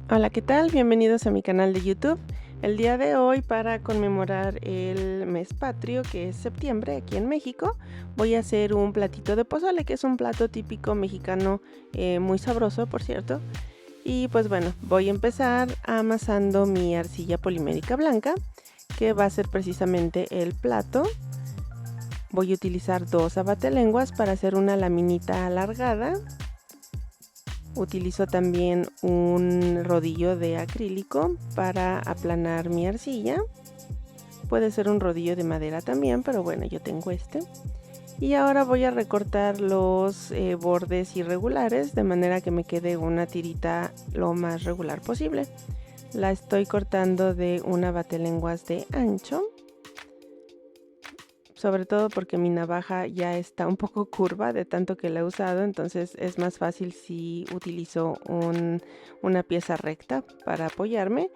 Hola, ¿qué tal? Bienvenidos a mi canal de YouTube. El día de hoy, para conmemorar el mes patrio, que es septiembre aquí en México, voy a hacer un platito de pozole, que es un plato típico mexicano, muy sabroso, por cierto. Y pues bueno, voy a empezar amasando mi arcilla polimérica blanca, que va a ser precisamente el plato. Voy a utilizar 2 abatelenguas para hacer una laminita alargada. Utilizo también un rodillo de acrílico para aplanar mi arcilla. Puede ser un rodillo de madera también, pero bueno, yo tengo este. Y ahora voy a recortar los bordes irregulares de manera que me quede una tirita lo más regular posible. La estoy cortando de una batelenguas de ancho, sobre todo porque mi navaja ya está un poco curva de tanto que la he usado, entonces es más fácil si utilizo una pieza recta para apoyarme.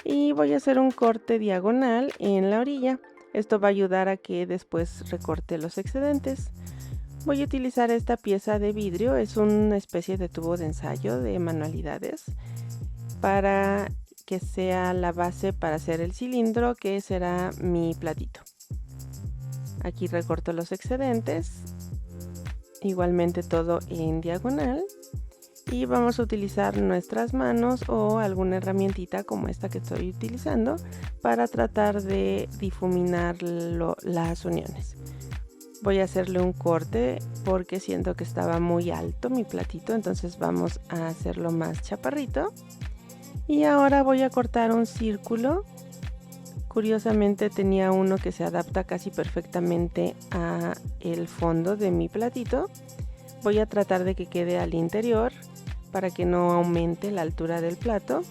Y voy a hacer un corte diagonal en la orilla. Esto va a ayudar a que después recorte los excedentes. Voy a utilizar esta pieza de vidrio, es una especie de tubo de ensayo de manualidades, para que sea la base para hacer el cilindro que será mi platito. Aquí recorto los excedentes, igualmente todo en diagonal, y vamos a utilizar nuestras manos o alguna herramientita como esta que estoy utilizando para tratar de difuminar las uniones. Voy a hacerle un corte porque siento que estaba muy alto mi platito, entonces vamos a hacerlo más chaparrito. Y ahora voy a cortar un círculo. Curiosamente tenía uno que se adapta casi perfectamente a el fondo de mi platito. Voy a tratar de que quede al interior para que no aumente la altura del plato.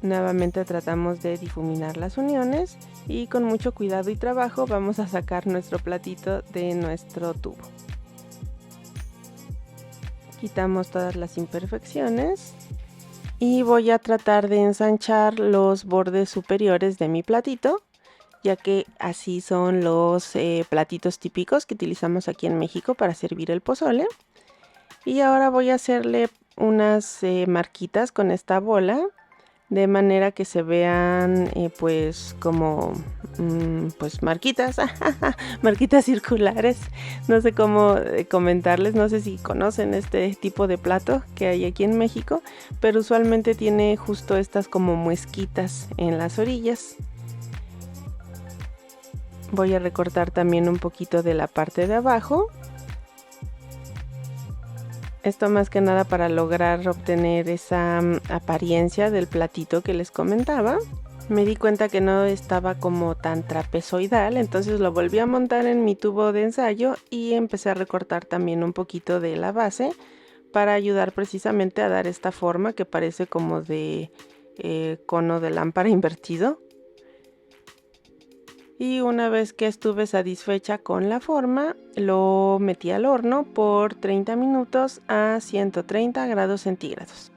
Nuevamente tratamos de difuminar las uniones y con mucho cuidado y trabajo vamos a sacar nuestro platito de nuestro tubo. Quitamos todas las imperfecciones. Y voy a tratar de ensanchar los bordes superiores de mi platito, ya que así son los platitos típicos que utilizamos aquí en México para servir el pozole. Y ahora voy a hacerle unas marquitas con esta bola, de manera que se vean pues como pues marquitas, marquitas circulares. No sé cómo comentarles, no sé si conocen este tipo de plato que hay aquí en México, pero usualmente tiene justo estas como muesquitas en las orillas. Voy a recortar también un poquito de la parte de abajo. Esto más que nada para lograr obtener esa apariencia del platito que les comentaba. Me di cuenta que no estaba como tan trapezoidal, entonces lo volví a montar en mi tubo de ensayo y empecé a recortar también un poquito de la base para ayudar precisamente a dar esta forma que parece como de cono de lámpara invertido. Y una vez que estuve satisfecha con la forma, lo metí al horno por 30 minutos a 130 grados centígrados.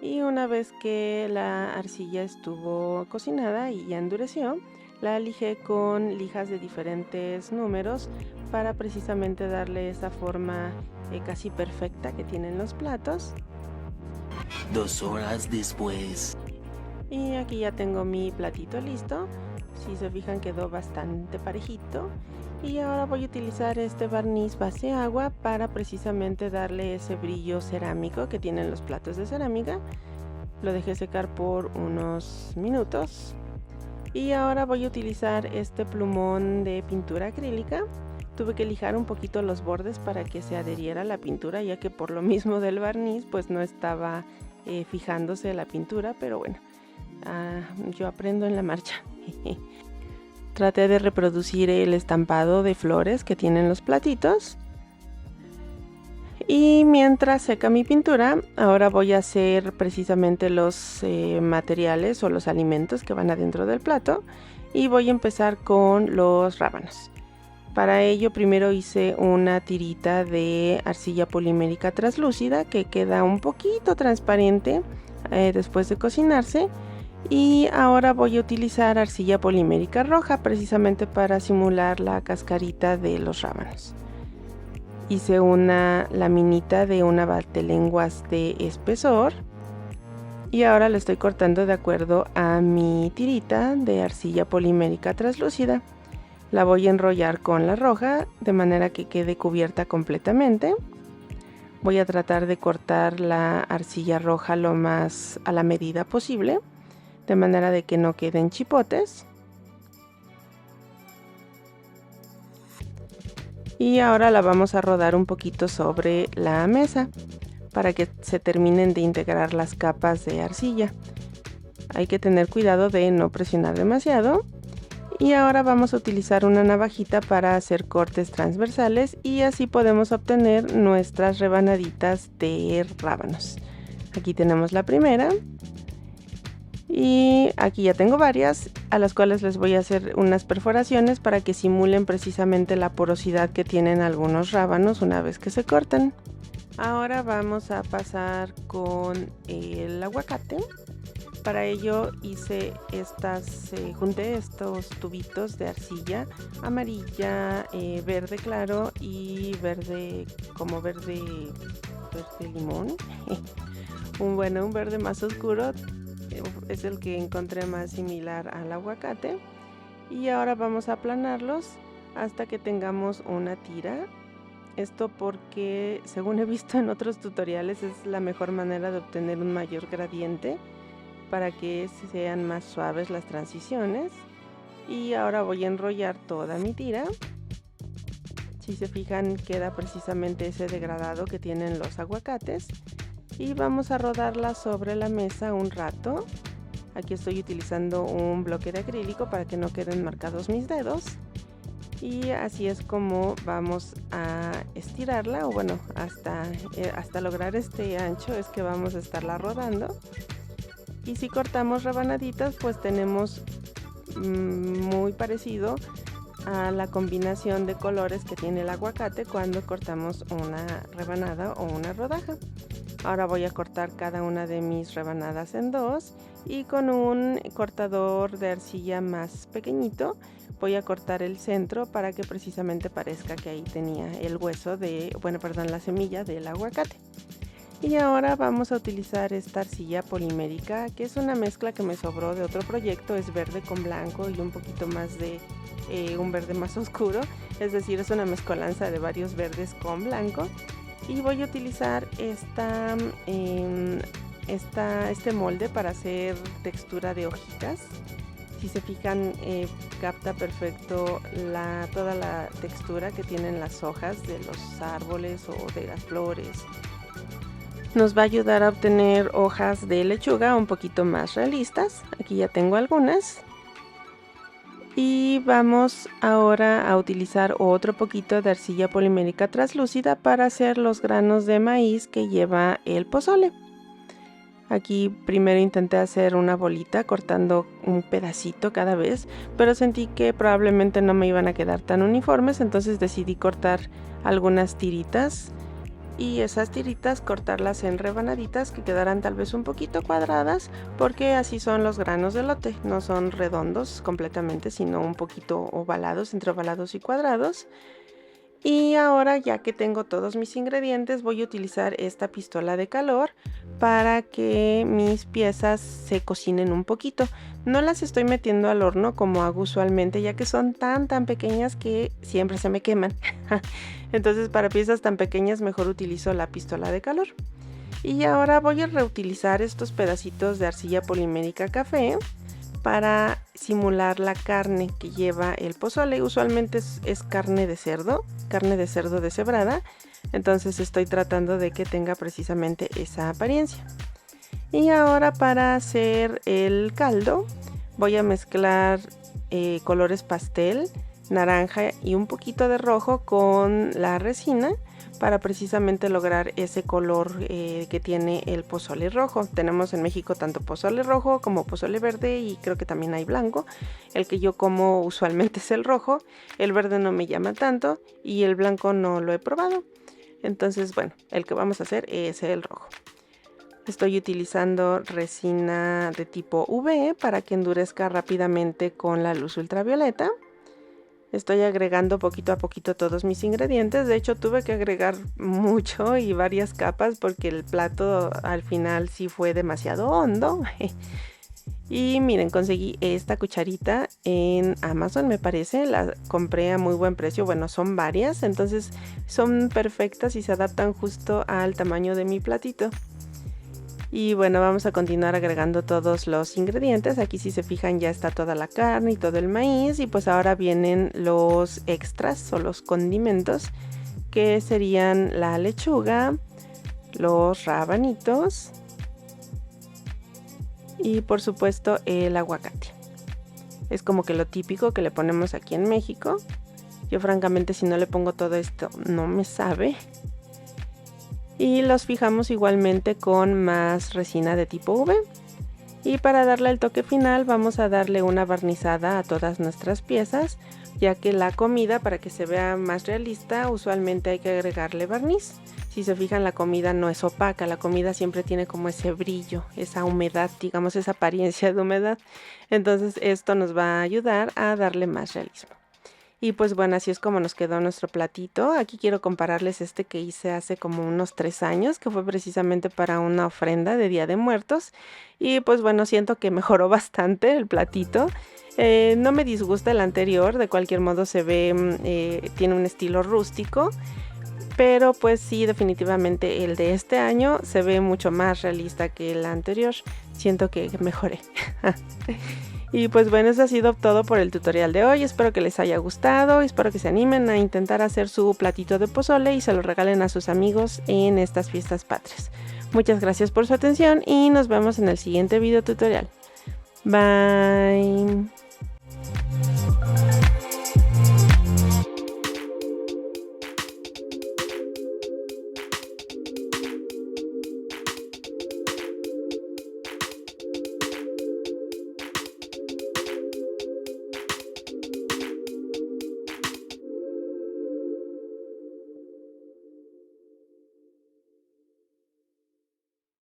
Y una vez que la arcilla estuvo cocinada y ya endureció, la lijé con lijas de diferentes números para precisamente darle esa forma casi perfecta que tienen los platos. 2 horas después. Y aquí ya tengo mi platito listo. Si se fijan, quedó bastante parejito. Y ahora voy a utilizar este barniz base agua para precisamente darle ese brillo cerámico que tienen los platos de cerámica. Lo dejé secar por unos minutos. Y ahora voy a utilizar este plumón de pintura acrílica. Tuve que lijar un poquito los bordes para que se adheriera la pintura, ya que por lo mismo del barniz pues no estaba fijándose la pintura, pero bueno. Yo aprendo en la marcha. Traté de reproducir el estampado de flores que tienen los platitos. Y mientras seca mi pintura, ahora voy a hacer precisamente los materiales o los alimentos que van adentro del plato. Y voy a empezar con los rábanos. Para ello primero hice una tirita de arcilla polimérica translúcida que queda un poquito transparente después de cocinarse. Y ahora voy a utilizar arcilla polimérica roja precisamente para simular la cascarita de los rábanos. Hice una laminita de una batelenguas de espesor y ahora la estoy cortando de acuerdo a mi tirita de arcilla polimérica translúcida. La voy a enrollar con la roja de manera que quede cubierta completamente. Voy a tratar de cortar la arcilla roja lo más a la medida posible, de manera de que no queden chipotes. Y ahora la vamos a rodar un poquito sobre la mesa para que se terminen de integrar las capas de arcilla. Hay que tener cuidado de no presionar demasiado. Y ahora vamos a utilizar una navajita para hacer cortes transversales y así podemos obtener nuestras rebanaditas de rábanos. Aquí tenemos la primera. Y aquí ya tengo varias a las cuales les voy a hacer unas perforaciones para que simulen precisamente la porosidad que tienen algunos rábanos una vez que se cortan. Ahora vamos a pasar con el aguacate. Para ello junté estos tubitos de arcilla amarilla, verde claro y verde limón. Un verde más oscuro es el que encontré más similar al aguacate. Y ahora vamos a aplanarlos hasta que tengamos una tira. Esto porque, según he visto en otros tutoriales, es la mejor manera de obtener un mayor gradiente para que sean más suaves las transiciones. Y ahora voy a enrollar toda mi tira. Si se fijan, queda precisamente ese degradado que tienen los aguacates. Y vamos a rodarla sobre la mesa un rato. Aquí estoy utilizando un bloque de acrílico para que no queden marcados mis dedos. Y así es como vamos a estirarla, o bueno, hasta lograr este ancho es que vamos a estarla rodando. Y si cortamos rebanaditas, pues tenemos muy parecido a la combinación de colores que tiene el aguacate cuando cortamos una rebanada o una rodaja. Ahora voy a cortar cada una de mis rebanadas en dos y con un cortador de arcilla más pequeñito voy a cortar el centro para que precisamente parezca que ahí tenía el hueso la semilla del aguacate. Y ahora vamos a utilizar esta arcilla polimérica, que es una mezcla que me sobró de otro proyecto. Es verde con blanco y un poquito más de un verde más oscuro, es decir, es una mezcolanza de varios verdes con blanco. Y voy a utilizar este molde para hacer textura de hojitas. Si se fijan, capta perfecto toda la textura que tienen las hojas de los árboles o de las flores. Nos va a ayudar a obtener hojas de lechuga un poquito más realistas. Aquí ya tengo algunas. Y vamos ahora a utilizar otro poquito de arcilla polimérica translúcida para hacer los granos de maíz que lleva el pozole. Aquí primero intenté hacer una bolita cortando un pedacito cada vez, pero sentí que probablemente no me iban a quedar tan uniformes, entonces decidí cortar algunas tiritas y esas tiritas cortarlas en rebanaditas que quedarán tal vez un poquito cuadradas, porque así son los granos de elote, no son redondos completamente, sino un poquito ovalados, entre ovalados y cuadrados. Y ahora, ya que tengo todos mis ingredientes, voy a utilizar esta pistola de calor para que mis piezas se cocinen un poquito. No las estoy metiendo al horno como hago usualmente, ya que son tan pequeñas que siempre se me queman. Entonces, para piezas tan pequeñas mejor utilizo la pistola de calor. Y ahora voy a reutilizar estos pedacitos de arcilla polimérica café para simular la carne que lleva el pozole. Usualmente es carne de cerdo deshebrada, entonces estoy tratando de que tenga precisamente esa apariencia. Y ahora, para hacer el caldo, voy a mezclar colores pastel, naranja y un poquito de rojo con la resina para precisamente lograr ese color que tiene el pozole rojo. Tenemos en México tanto pozole rojo como pozole verde y creo que también hay blanco. El que yo como usualmente es el rojo, el verde no me llama tanto y el blanco no lo he probado. Entonces, bueno, el que vamos a hacer es el rojo. Estoy utilizando resina de tipo UV para que endurezca rápidamente con la luz ultravioleta. Estoy agregando poquito a poquito todos mis ingredientes. De hecho, tuve que agregar mucho y varias capas porque el plato al final sí fue demasiado hondo. Y miren, conseguí esta cucharita en Amazon, me parece. La compré a muy buen precio. Bueno, son varias, entonces son perfectas y se adaptan justo al tamaño de mi platito. Y bueno, vamos a continuar agregando todos los ingredientes. Aquí, si se fijan, ya está toda la carne y todo el maíz. Y pues ahora vienen los extras o los condimentos, que serían la lechuga, los rabanitos y por supuesto el aguacate. Es como que lo típico que le ponemos aquí en México. Yo francamente, si no le pongo todo esto, no me sabe. Y los fijamos igualmente con más resina de tipo UV. Y para darle el toque final vamos a darle una barnizada a todas nuestras piezas, ya que la comida, para que se vea más realista, usualmente hay que agregarle barniz. Si se fijan, la comida no es opaca, la comida siempre tiene como ese brillo, esa humedad, digamos, esa apariencia de humedad. Entonces esto nos va a ayudar a darle más realismo. Y pues bueno, así es como nos quedó nuestro platito. Aquí quiero compararles este que hice hace como unos 3 años, que fue precisamente para una ofrenda de Día de Muertos. Y pues bueno, siento que mejoró bastante el platito. No me disgusta el anterior, de cualquier modo se ve, tiene un estilo rústico. Pero pues sí, definitivamente el de este año se ve mucho más realista que el anterior. Siento que mejoré. Y pues bueno, eso ha sido todo por el tutorial de hoy. Espero que les haya gustado, espero que se animen a intentar hacer su platito de pozole y se lo regalen a sus amigos en estas fiestas patrias. Muchas gracias por su atención y nos vemos en el siguiente video tutorial. Bye.